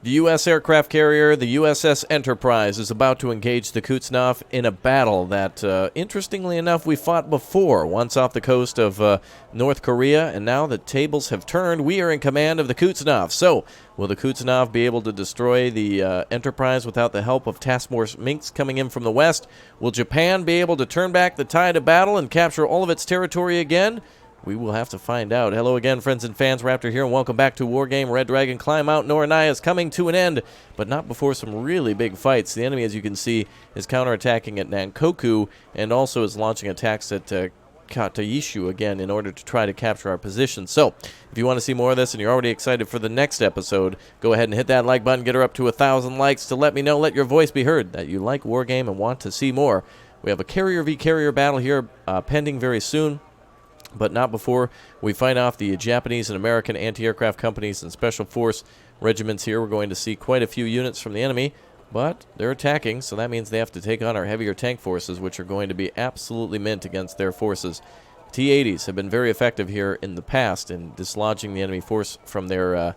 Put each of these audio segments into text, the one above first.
The U.S. aircraft carrier, the USS Enterprise, is about to engage the Kuznetsov in a battle that, interestingly enough, we fought before, once off the coast of North Korea, and now the tables have turned. We are in command of the Kuznetsov. So, will the Kuznetsov be able to destroy the Enterprise without the help of Task Force Minx coming in from the west? Will Japan be able to turn back the tide of battle and capture all of its territory again? We will have to find out. Hello again, friends and fans. Raptor here, and welcome back to Wargame. Red Dragon Climb Out Noranaya is coming to an end, but not before some really big fights. The enemy, as you can see, is counterattacking at Nankoku and also is launching attacks at Kataishu again in order to try to capture our position. So, if you want to see more of this and you're already excited for the next episode, go ahead and hit that like button. Get her up to 1,000 likes to let me know, let your voice be heard that you like Wargame and want to see more. We have a carrier v. carrier battle here pending very soon, but not before we fight off the Japanese and American anti-aircraft companies and special force regiments here. We're going to see quite a few units from the enemy, but they're attacking, so that means they have to take on our heavier tank forces, which are going to be absolutely mint against their forces. T-80s have been very effective here in the past in dislodging the enemy force from their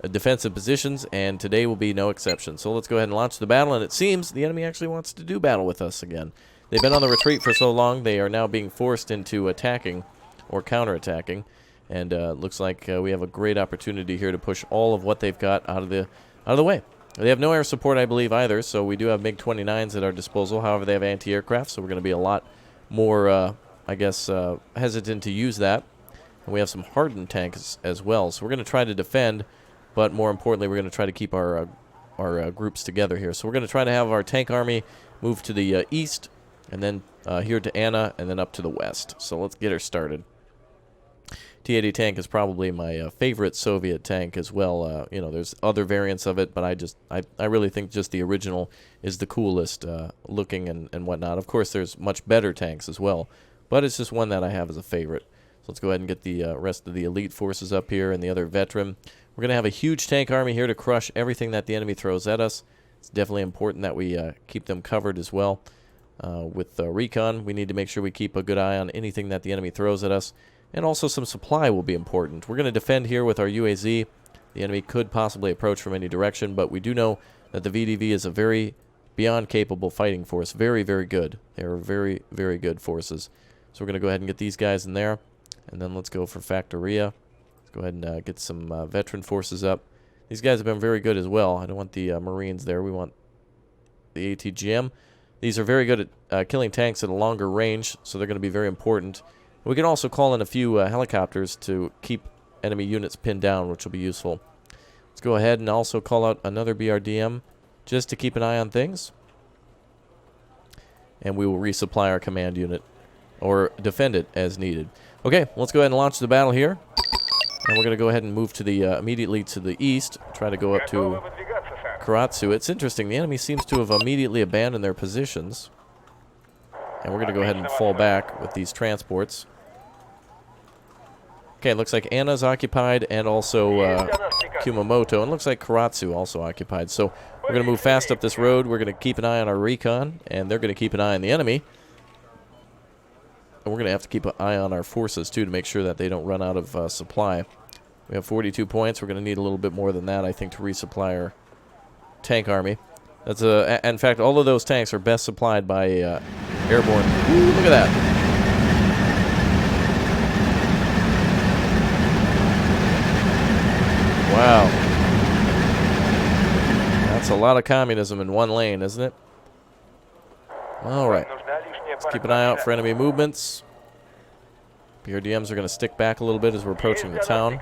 defensive positions, and today will be no exception. So let's go ahead and launch the battle, and it seems the enemy actually wants to do battle with us again. They've been on the retreat for so long, they are now being forced into attacking or counterattacking, and looks like we have a great opportunity here to push all of what they've got out of the way. They have no air support, I believe, either, so we do have MiG-29s at our disposal. However, they have anti-aircraft, so we're going to be a lot more, I guess, hesitant to use that. And we have some hardened tanks as well, so we're going to try to defend, but more importantly, we're going to try to keep our groups together here. So we're going to try to have our tank army move to the east, and then here to Anna, and then up to the west. So let's get her started. T-80 tank is probably my favorite Soviet tank as well. You know, there's other variants of it, but I really think just the original is the coolest looking and whatnot. Of course, there's much better tanks as well, but it's just one that I have as a favorite. So let's go ahead and get the rest of the elite forces up here and the other veteran. We're going to have a huge tank army here to crush everything that the enemy throws at us. It's definitely important that we keep them covered as well. With recon, we need to make sure we keep a good eye on anything that the enemy throws at us. And also some supply will be important. We're going to defend here with our UAZ. The enemy could possibly approach from any direction, but we do know that the VDV is a very beyond capable fighting force. Very, very good. They are very, very good forces. So we're going to go ahead and get these guys in there. And then let's go for Factoria. Let's go ahead and get some veteran forces up. These guys have been very good as well. I don't want the Marines there. We want the ATGM. These are very good at killing tanks at a longer range, so they're going to be very important. We can also call in a few helicopters to keep enemy units pinned down, which will be useful. Let's go ahead and also call out another BRDM just to keep an eye on things. And we will resupply our command unit or defend it as needed. Okay, let's go ahead and launch the battle here. And we're going to go ahead and move to the immediately to the east, try to go up to Karatsu. It's interesting, the enemy seems to have immediately abandoned their positions. And we're going to go ahead and fall back with these transports. Okay, it looks like Anna's occupied and also Kumamoto. And it looks like Karatsu also occupied. So we're going to move fast up this road. We're going to keep an eye on our recon, and they're going to keep an eye on the enemy. And we're going to have to keep an eye on our forces, too, to make sure that they don't run out of supply. We have 42 points. We're going to need a little bit more than that, I think, to resupply our tank army. That's in fact, all of those tanks are best supplied by airborne. Ooh, look at that. Wow. That's a lot of communism in one lane, isn't it? All right. Let's keep an eye out for enemy movements. BRDMs are going to stick back a little bit as we're approaching the town.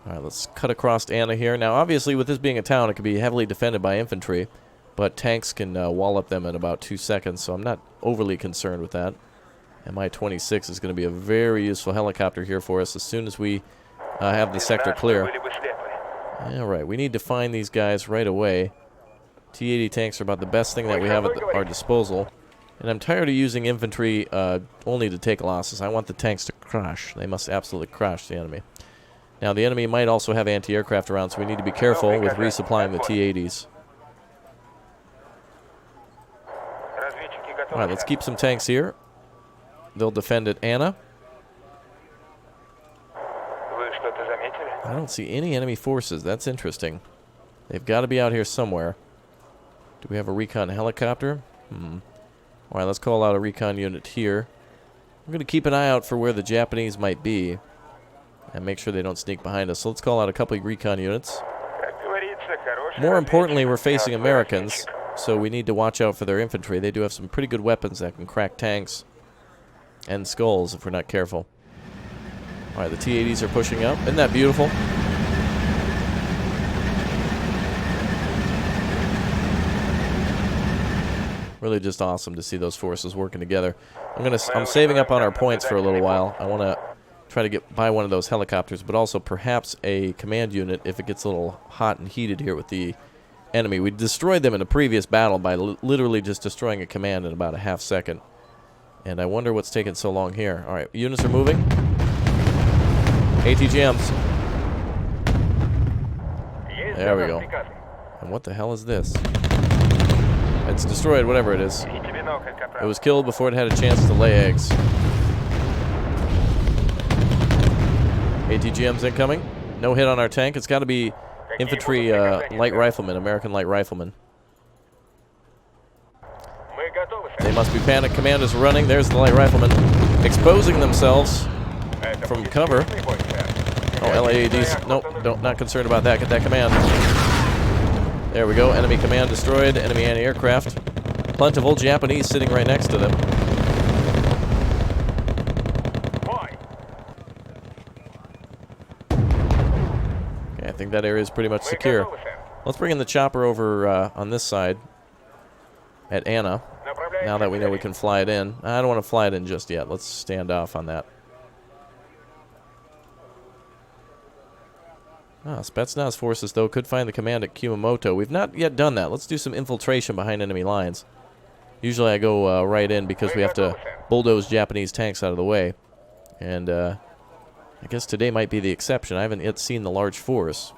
All right, let's cut across Anna here. Now, obviously, with this being a town, it can be heavily defended by infantry, but tanks can wallop them in about 2 seconds, so I'm not overly concerned with that. Mi-26 is going to be a very useful helicopter here for us as soon as we have the sector clear. All right, we need to find these guys right away. T-80 tanks are about the best thing that we have at our disposal, and I'm tired of using infantry only to take losses. I want the tanks to crash. They must absolutely crash the enemy. Now, the enemy might also have anti-aircraft around, so we need to be careful with resupplying the T-80s. All right, let's keep some tanks here. They'll defend at Anna. I don't see any enemy forces. That's interesting. They've got to be out here somewhere. Do we have a recon helicopter? Alright, let's call out a recon unit here. I'm going to keep an eye out for where the Japanese might be. And make sure they don't sneak behind us. So let's call out a couple of recon units. More importantly, we're facing Americans. So we need to watch out for their infantry. They do have some pretty good weapons that can crack tanks and skulls if we're not careful. Alright, the T-80s are pushing up. Isn't that beautiful? Really just awesome to see those forces working together. I'm saving up on our points for a little while. I want to try to buy one of those helicopters, but also perhaps a command unit if it gets a little hot and heated here with the enemy. We destroyed them in a previous battle by literally just destroying a command in about a half second. And I wonder what's taking so long here. Alright, units are moving. ATGMs. There we go. And what the hell is this? It's destroyed, whatever it is. It was killed before it had a chance to lay eggs. ATGMs incoming. No hit on our tank. It's got to be infantry light riflemen, American light riflemen. They must be panicked. Commanders running. There's the light riflemen exposing themselves from cover. Oh, LAADs. Nope, not concerned about that. Get that command. There we go. Enemy command destroyed. Enemy anti-aircraft. Plentiful Japanese sitting right next to them. Okay, I think that area is pretty much secure. Let's bring in the chopper over on this side at Anna. Now that we know we can fly it in. I don't want to fly it in just yet. Let's stand off on that. Spetsnaz forces, though, could find the command at Kumamoto. We've not yet done that. Let's do some infiltration behind enemy lines. Usually I go right in because we have to bulldoze Japanese tanks out of the way. And I guess today might be the exception. I haven't yet seen the large force.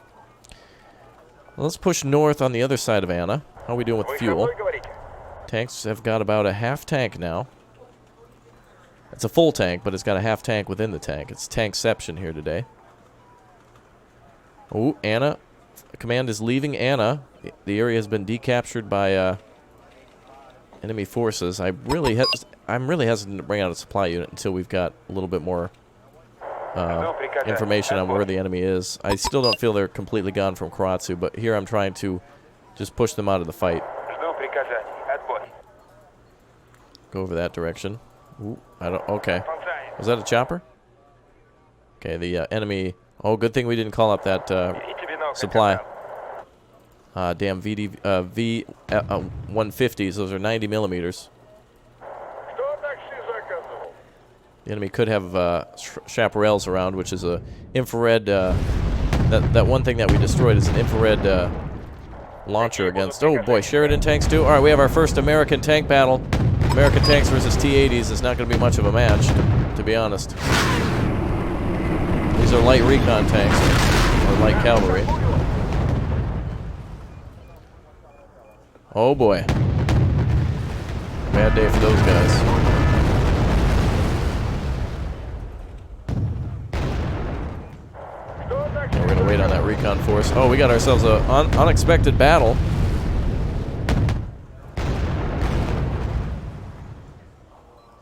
Well, let's push north on the other side of Anna. How are we doing with fuel? Tanks have got about a half tank now. It's a full tank, but it's got a half tank within the tank. It's tankception here today. Oh, Anna. Command is leaving Anna. The area has been decaptured by enemy forces. I'm really hesitant to bring out a supply unit until we've got a little bit more information on where the enemy is. I still don't feel they're completely gone from Karatsu, but here I'm trying to just push them out of the fight. Go over that direction. Ooh, okay. Was that a chopper? Okay, the enemy... Oh, good thing we didn't call up that supply. Damn V150s. Those are 90 millimeters. The enemy could have chaparrals around, which is a infrared. That one thing that we destroyed is an infrared launcher against. Oh boy, Sheridan tanks too. All right, we have our first American tank battle. American tanks versus T-80s is not going to be much of a match, to be honest. These are light recon tanks, or light cavalry. Oh boy. Bad day for those guys. We're going to wait on that recon force. Oh, we got ourselves an unexpected battle.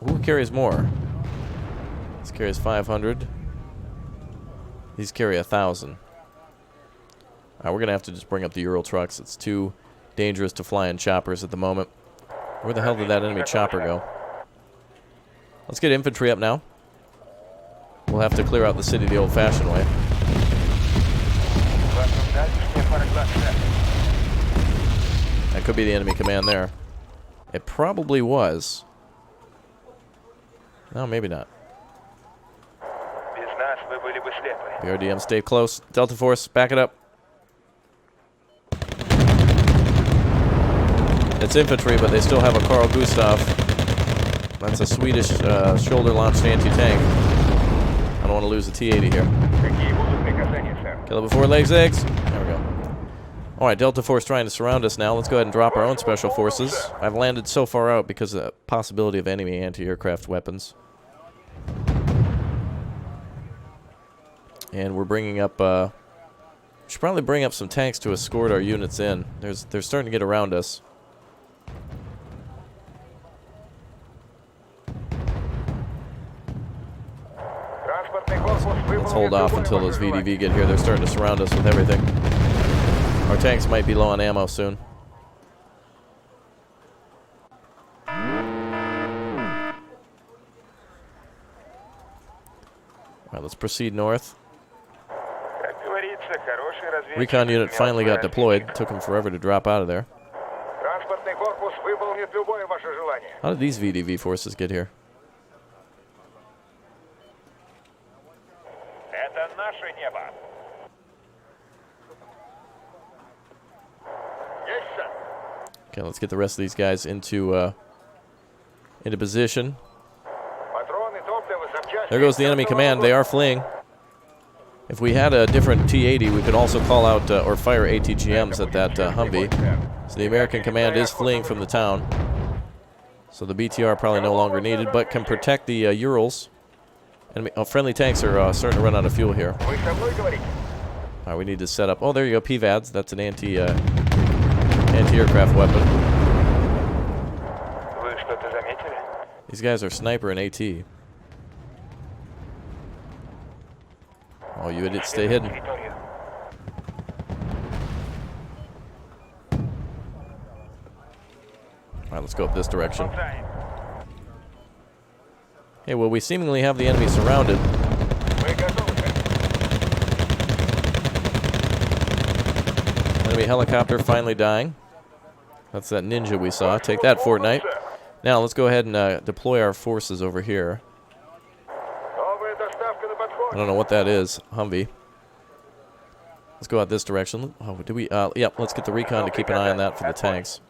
Who carries more? This carries 500. These carry 1,000. We're going to have to just bring up the Ural trucks. It's too dangerous to fly in choppers at the moment. Where the hell did that enemy chopper go? Let's get infantry up now. We'll have to clear out the city the old-fashioned way. That could be the enemy command there. It probably was. No, maybe not. BRDM, stay close. Delta Force, back it up. It's infantry, but they still have a Carl Gustav. That's a Swedish shoulder-launched anti-tank. I don't want to lose the T-80 here. Kill it before it lays eggs. There we go. Alright, Delta Force trying to surround us now. Let's go ahead and drop our own special forces. I've landed so far out because of the possibility of enemy anti-aircraft weapons. And we're bringing up Should probably bring up some tanks to escort our units in. They're starting to get around us. Let's hold off until those VDV get here. They're starting to surround us with everything. Our tanks might be low on ammo soon. Alright, let's proceed north. Recon unit finally got deployed. Took them forever to drop out of there. How did these VDV forces get here? Okay, let's get the rest of these guys into position. There goes the enemy command. They are fleeing. If we had a different T-80, we could also call out or fire ATGMs at that Humvee. So the American command is fleeing from the town. So the BTR probably no longer needed, but can protect the Urals. Enemy, friendly tanks are starting to run out of fuel here. Alright, we need to set up. Oh, there you go, PVADs. That's an anti-aircraft weapon. These guys are sniper and AT. Oh, you idiots, stay hidden. Alright, let's go up this direction. Okay, well, we seemingly have the enemy surrounded. Enemy helicopter finally dying. That's that ninja we saw. Take that, Fortnite. Now, let's go ahead and deploy our forces over here. I don't know what that is. Humvee. Let's go out this direction. Oh, do we? Yep, let's get the recon to keep an eye on that for the tanks.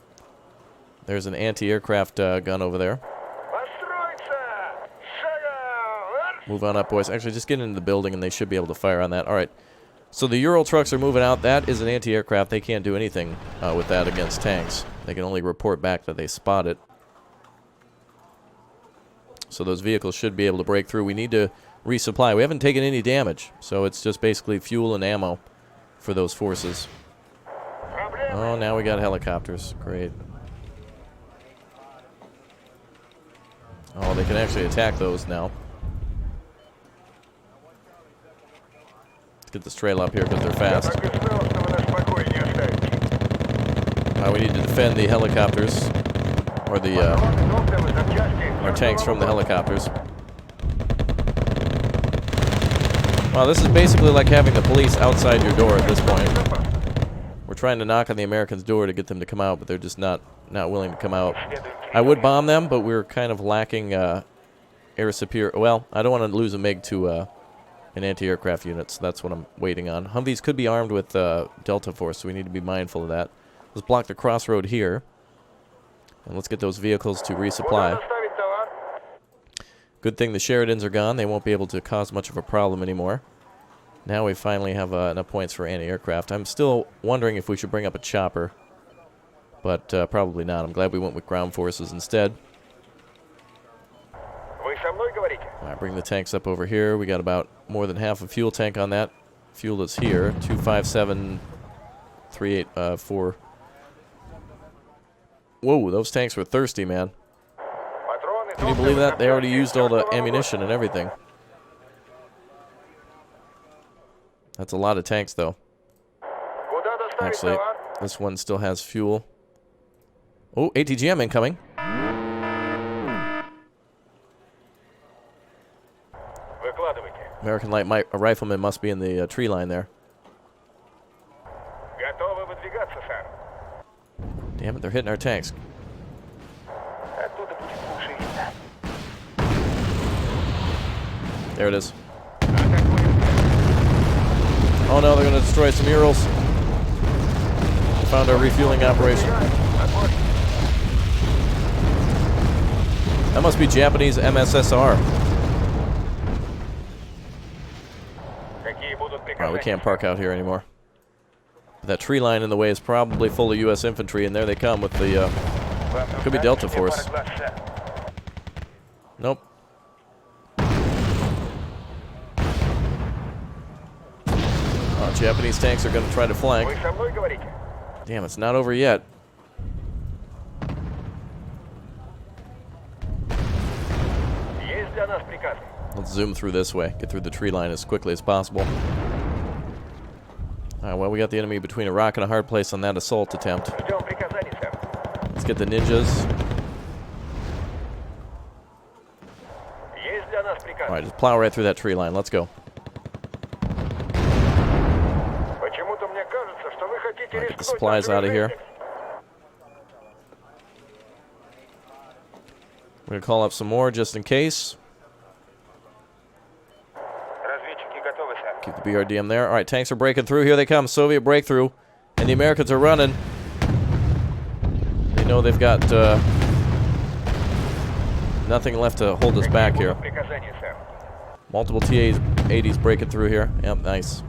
There's an anti-aircraft gun over there. Move on up, boys. Actually, just get into the building and they should be able to fire on that. All right. So the Ural trucks are moving out. That is an anti-aircraft. They can't do anything with that against tanks. They can only report back that they spot it. So those vehicles should be able to break through. We need to resupply. We haven't taken any damage, so it's just basically fuel and ammo for those forces. Oh, now we got helicopters. Great. Oh, they can actually attack those now. Let's get this trail up here because they're fast. We need to defend the helicopters, or the our tanks from the helicopters. Wow, this is basically like having the police outside your door at this point. We're trying to knock on the Americans' door to get them to come out, but they're just not willing to come out. I would bomb them, but we're kind of lacking air superior. Well, I don't want to lose a MiG to an anti-aircraft unit, so that's what I'm waiting on. Humvees could be armed with Delta Force, so we need to be mindful of that. Let's block the crossroad here, and let's get those vehicles to resupply. Good thing the Sheridans are gone. They won't be able to cause much of a problem anymore. Now we finally have enough points for anti-aircraft. I'm still wondering if we should bring up a chopper, but probably not. I'm glad we went with ground forces instead. Alright, bring the tanks up over here. We got about more than half a fuel tank on that. Fuel is here. 257-384. Whoa, those tanks were thirsty, man. Can you believe that? They already used all the ammunition and everything. That's a lot of tanks, though. Actually, this one still has fuel. Oh, ATGM incoming. American light rifleman must be in the tree line there. Damn it, they're hitting our tanks. There it is. Oh no, they're going to destroy some Urals. Found our refueling operation. That must be Japanese MSSR. Alright, we can't park out here anymore. That tree line in the way is probably full of U.S. infantry, and there they come with the, could be Delta Force. Nope. Oh, Japanese tanks are going to try to flank. Damn, it's not over yet. Let's zoom through this way. Get through the tree line as quickly as possible. Alright, well, we got the enemy between a rock and a hard place on that assault attempt. Let's get the ninjas. Alright, just plow right through that tree line. Let's go. Alright, get the supplies out of here. We're going to call up some more just in case. Keep the BRDM there. Alright, tanks are breaking through. Here they come. Soviet breakthrough. And the Americans are running. They know they've got nothing left to hold us back here. Multiple T-80s breaking through here. Yep, nice.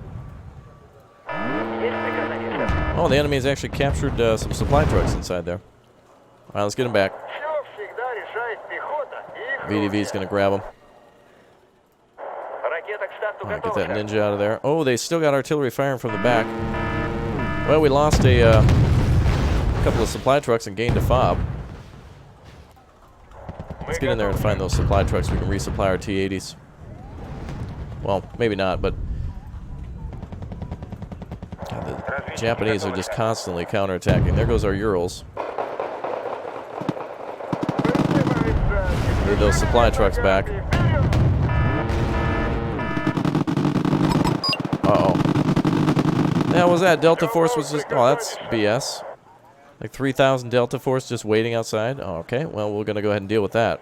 Oh, the enemy has actually captured some supply trucks inside there. Alright, let's get them back. VDV is going to grab them. Alright, get that ninja out of there. Oh, they still got artillery firing from the back. Well, we lost a couple of supply trucks and gained a FOB. Let's get in there and find those supply trucks. We can resupply our T-80s. Well, maybe not, but God, the Japanese are just constantly counterattacking. There goes our Urals. Need those supply trucks back. Uh-oh. The hell was that? Delta Force was just... Oh, that's BS. Like 3,000 Delta Force just waiting outside? Oh, okay. Well, we're going to go ahead and deal with that.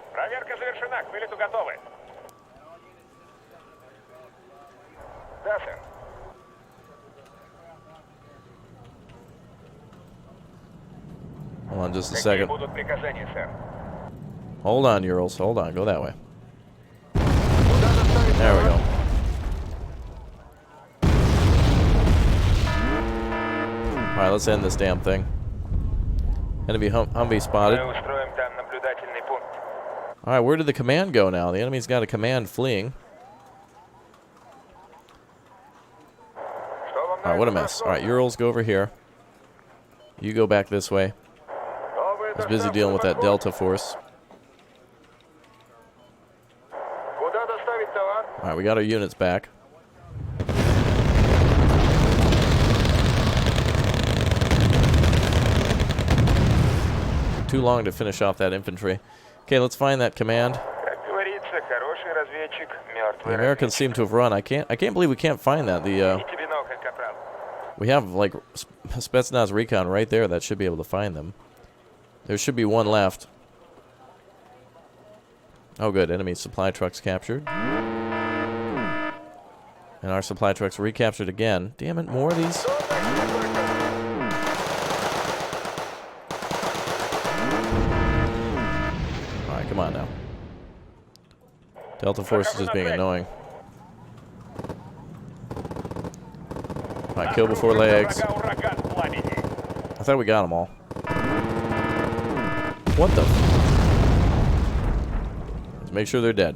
Hold on just a second. Hold on, Urals. Hold on. Go that way. There we go. Alright, let's end this damn thing. Enemy Humvee spotted. Alright, where did the command go now? The enemy's got a command fleeing. Alright, what a mess. Alright, Urals, go over here. You go back this way. I was busy dealing with that Delta Force. Alright, we got our units back. Too long to finish off that infantry. Okay, let's find that command. The Americans seem to have run. I can't believe we can't find that. We have like Spetsnaz recon right there that should be able to find them. There should be one left. Oh good, enemy supply trucks captured. And our supply trucks recaptured again. Damn it, more of these. Come on now. Delta Force is just being annoying. Alright, kill before legs. I thought we got them all. What the? Let's make sure they're dead.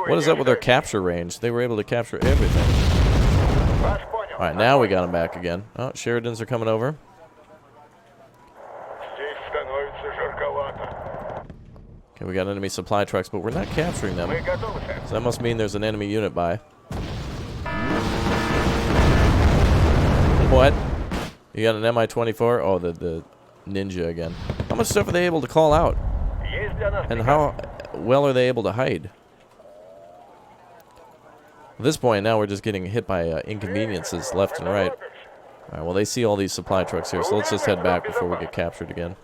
What is up with their capture range? They were able to capture everything. Alright, now we got them back again. Oh, Sheridans are coming over. Okay, we got enemy supply trucks, but we're not capturing them. So that must mean there's an enemy unit by. What? You got an Mi-24? Oh, the ninja again. How much stuff are they able to call out? And how well are they able to hide? At this point, now we're just getting hit by inconveniences left and right. Alright, well, they see all these supply trucks here, so let's just head back before we get captured again.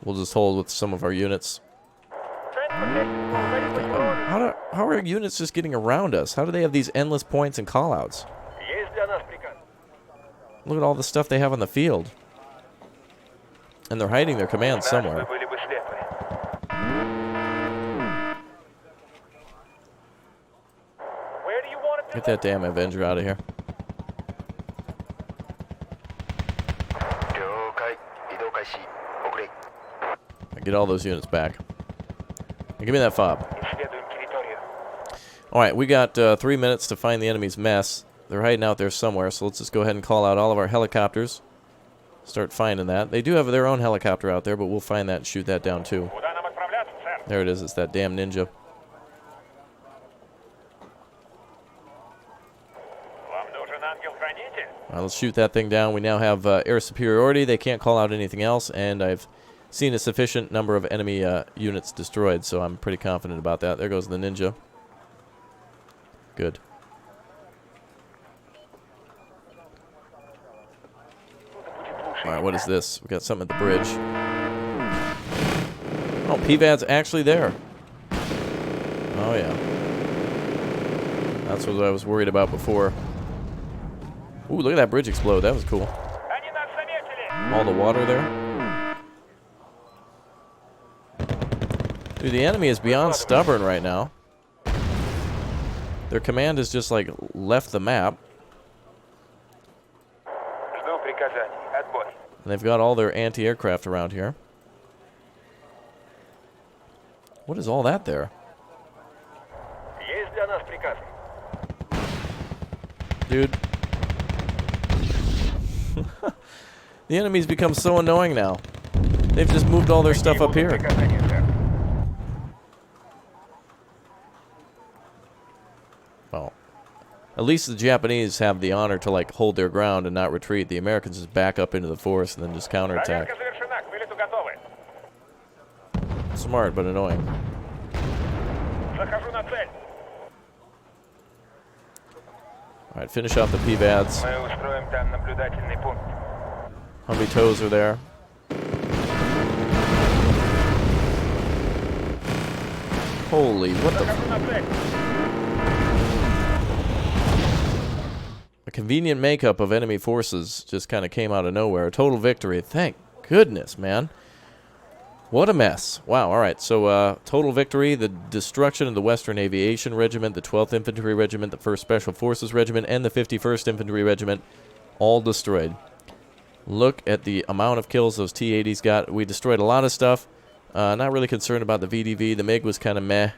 We'll just hold with some of our units. How are units just getting around us? How do they have these endless points and callouts? Look at all the stuff they have on the field. And they're hiding their commands somewhere. Get that damn Avenger out of here. Get all those units back. Now give me that FOB. All right, we got 3 minutes to find the enemy's mess. They're hiding out there somewhere, so let's just go ahead and call out all of our helicopters. Start finding that. They do have their own helicopter out there, but we'll find that and shoot that down too. There it is. It's that damn ninja. All right, let's shoot that thing down. We now have air superiority. They can't call out anything else, and I've seen a sufficient number of enemy units destroyed, so I'm pretty confident about that. There goes the ninja. Good. Alright, what is this? We got something at the bridge. Oh, PVAD's actually there. Oh, yeah. That's what I was worried about before. Ooh, look at that bridge explode. That was cool. All the water there. Dude, the enemy is beyond stubborn right now. Their command has just, like, left the map. And they've got all their anti-aircraft around here. What is all that there? Dude. The enemy's become so annoying now. They've just moved all their stuff up here. Well, at least the Japanese have the honor to, like, hold their ground and not retreat. The Americans just back up into the forest and then just counterattack. Smart, but annoying. Alright, finish off the PVADs. Humvee tows are there. Holy, what the... A convenient makeup of enemy forces just kind of came out of nowhere. A total victory. Thank goodness, man. What a mess. Wow, alright. So, total victory. The destruction of the Western Aviation Regiment, the 12th Infantry Regiment, the 1st Special Forces Regiment, and the 51st Infantry Regiment. All destroyed. Look at the amount of kills those T-80s got. We destroyed a lot of stuff. Not really concerned about the VDV. The MiG was kind of meh.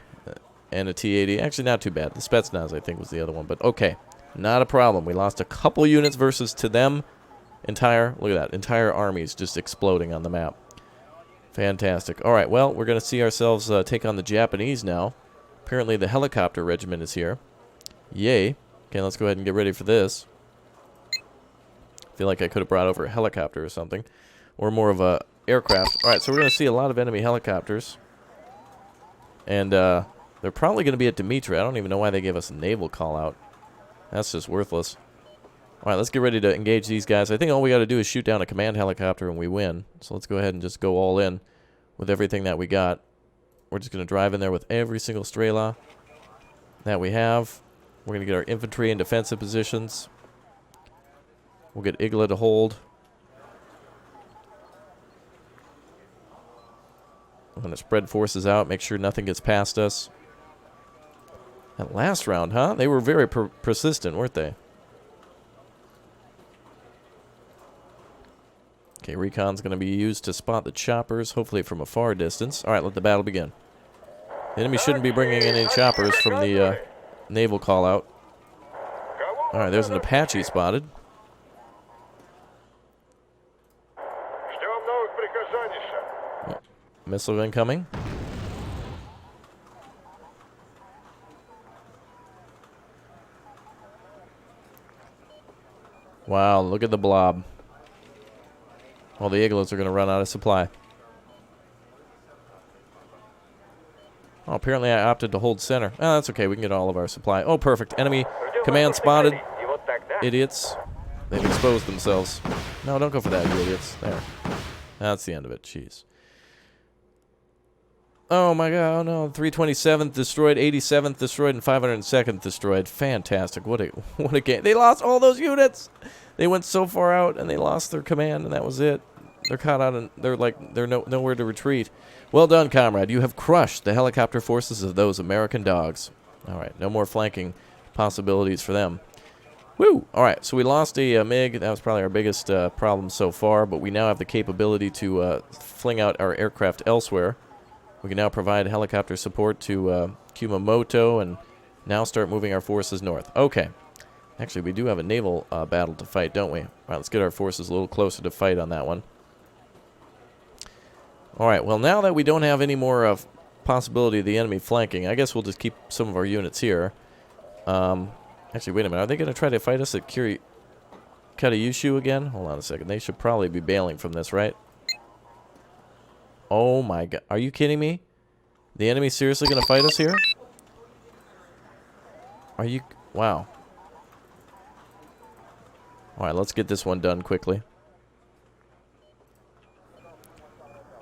And a T-80. Actually, not too bad. The Spetsnaz, I think, was the other one. But, okay. Not a problem. We lost a couple units versus to them. Look at that. Entire armies just exploding on the map. Fantastic. Alright, well, we're going to see ourselves take on the Japanese now. Apparently the helicopter regiment is here. Yay. Okay, let's go ahead and get ready for this. Feel like I could have brought over a helicopter or something. Or more of a aircraft. Alright, so we're going to see a lot of enemy helicopters. And they're probably going to be at Dimitri. I don't even know why they gave us a naval call out. That's just worthless. Alright, let's get ready to engage these guys. I think all we got to do is shoot down a command helicopter and we win. So let's go ahead and just go all in with everything that we got. We're just going to drive in there with every single Strela that we have. We're going to get our infantry in defensive positions. We'll get Igla to hold. I'm going to spread forces out, make sure nothing gets past us. That last round, huh? They were very persistent, weren't they? Okay, recon's going to be used to spot the choppers, hopefully from a far distance. Alright, let the battle begin. The enemy shouldn't be bringing in any choppers from the naval call-out. Alright, there's an Apache spotted. Oh, missile incoming. Wow, look at the blob. All the Iglos are going to run out of supply. Oh, apparently I opted to hold center. Oh, that's okay. We can get all of our supply. Oh, perfect. Enemy command spotted. Idiots. They've exposed themselves. No, don't go for that, you idiots. There. That's the end of it. Jeez. Oh, my God. Oh, no. 327th destroyed, 87th destroyed, and 502nd destroyed. Fantastic. What a game. They lost all those units. They went so far out, and they lost their command, and that was it. They're caught out, and they're nowhere to retreat. Well done, comrade. You have crushed the helicopter forces of those American dogs. All right. No more flanking possibilities for them. Woo! All right. So we lost a MiG. That was probably our biggest problem so far, but we now have the capability to fling out our aircraft elsewhere. We can now provide helicopter support to Kumamoto and Now start moving our forces north. Okay. Actually, we do have a naval battle to fight, don't we? All right, let's get our forces a little closer to fight on that one. All right, well, now that we don't have any more possibility of the enemy flanking, I guess we'll just keep some of our units here. Actually, wait a minute. Are they going to try to fight us at Katayushu again? Hold on a second. They should probably be bailing from this, right? Oh, my God. Are you kidding me? The enemy's seriously going to fight us here? Are you... Wow. All right, let's get this one done quickly.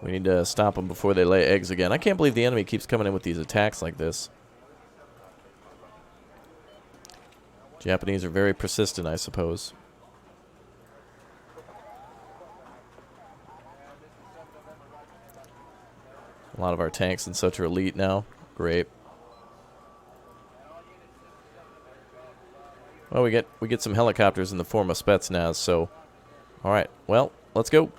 We need to stop them before they lay eggs again. I can't believe the enemy keeps coming in with these attacks like this. Japanese are very persistent, I suppose. A lot of our tanks and such are elite now. Great. Well, we get some helicopters in the form of Spetsnaz, so... Alright, well, let's go.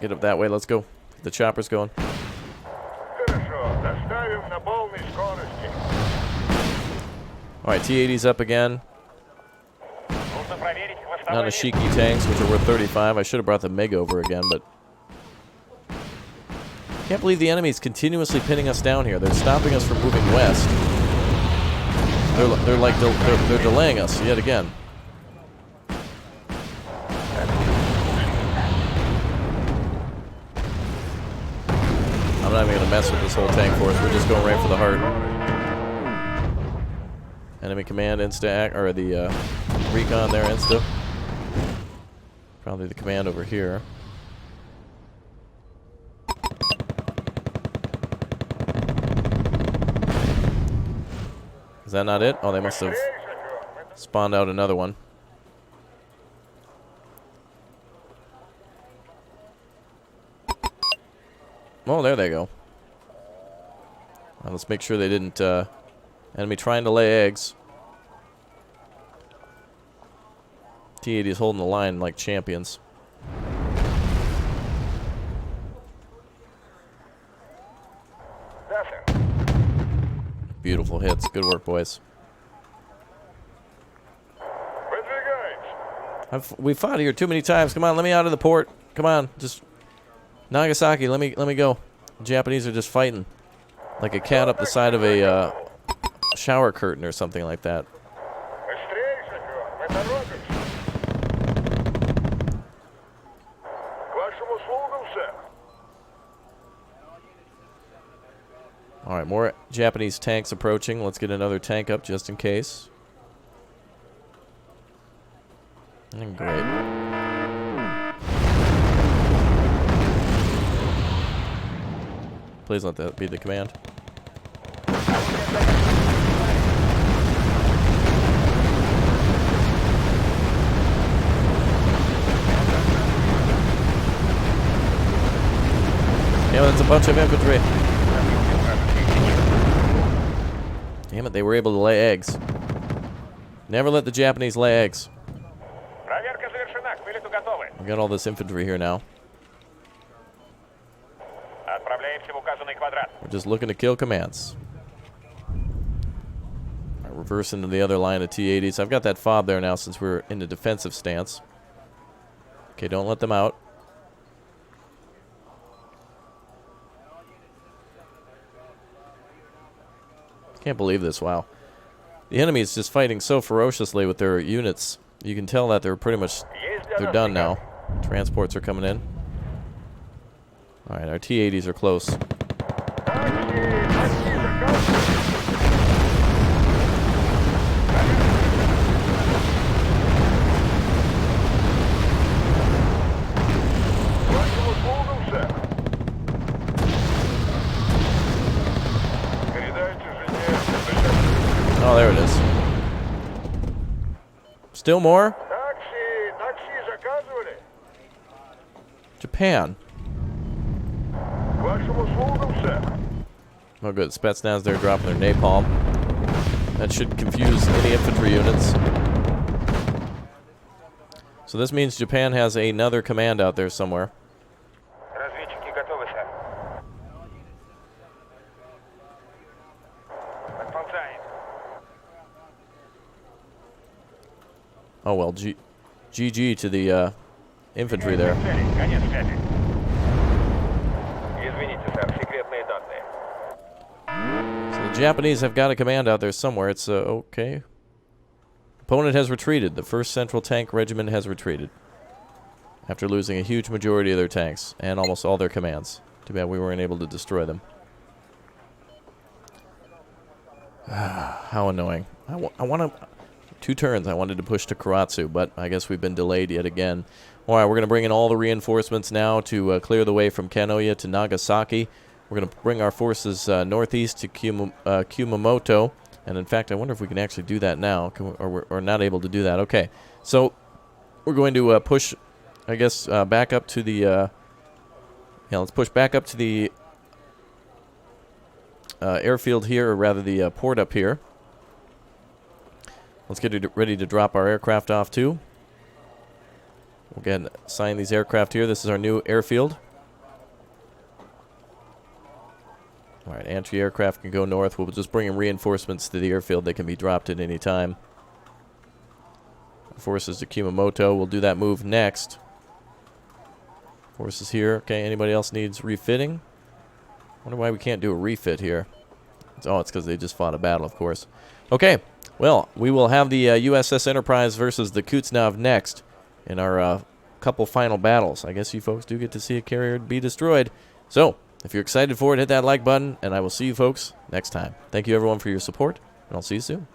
Get up that way, let's go. The chopper's going. Alright, T-80's up again. Nanashiki tanks, which are worth 35. I should have brought the MiG over again, but... Can't believe the enemy's continuously pinning us down here. They're stopping us from moving west. They're delaying us yet again. I'm not even going to mess with this whole tank force. We're just going right for the heart. Enemy command insta, or the recon there insta. Probably the command over here. Is that not it? Oh, they must have spawned out another one. Oh, there they go. Well, let's make sure they didn't... enemy trying to lay eggs. T-80 is holding the line like champions. Beautiful hits. Good work, boys. We fought here too many times. Come on, let me out of the port. Come on, just Nagasaki. Let me go. The Japanese are just fighting like a cat up the side of a shower curtain or something like that. Alright, more Japanese tanks approaching. Let's get another tank up just in case. Great. Please let that be the command. Yeah, that's a bunch of infantry. Damn it, they were able to lay eggs. Never let the Japanese lay eggs. We got all this infantry here now. We're just looking to kill commands. Right, reverse into the other line of T-80s. I've got that FOB there now since we're in the defensive stance. Okay, don't let them out. Can't believe this, wow. The enemy is just fighting so ferociously with their units. You can tell that they're pretty much, they're done now. Transports are coming in. Alright, our T-80s are close. Oh, there it is. Still more? Japan. Oh, good. Spetsnaz there dropping their napalm. That should confuse any infantry units. So this means Japan has another command out there somewhere. Oh, well, GG to the infantry there. So the Japanese have got a command out there somewhere. It's, okay. Opponent has retreated. The 1st Central Tank Regiment has retreated. After losing a huge majority of their tanks and almost all their commands. Too bad we weren't able to destroy them. How annoying. I want to... 2 turns I wanted to push to Karatsu, but I guess we've been delayed yet again. Alright, we're going to bring in all the reinforcements now to clear the way from Kanoya to Nagasaki. We're going to bring our forces northeast to Kumamoto. And in fact, I wonder if we can actually do that now. We're not able to do that. Okay, so we're going to push, I guess, back up to the... yeah, let's push back up to the airfield here, or rather the port up here. Let's get ready to drop our aircraft off, too. We'll get assign these aircraft here. This is our new airfield. All right, anti-aircraft can go north. We'll just bring in reinforcements to the airfield. They can be dropped at any time. Forces to Kumamoto. We'll do that move next. Forces here. Okay, anybody else needs refitting? Wonder why we can't do a refit here. Oh, it's because they just fought a battle, of course. Okay. Well, we will have the USS Enterprise versus the Kuznetsov next in our couple final battles. I guess you folks do get to see a carrier be destroyed. So, if you're excited for it, hit that like button, and I will see you folks next time. Thank you, everyone, for your support, and I'll see you soon.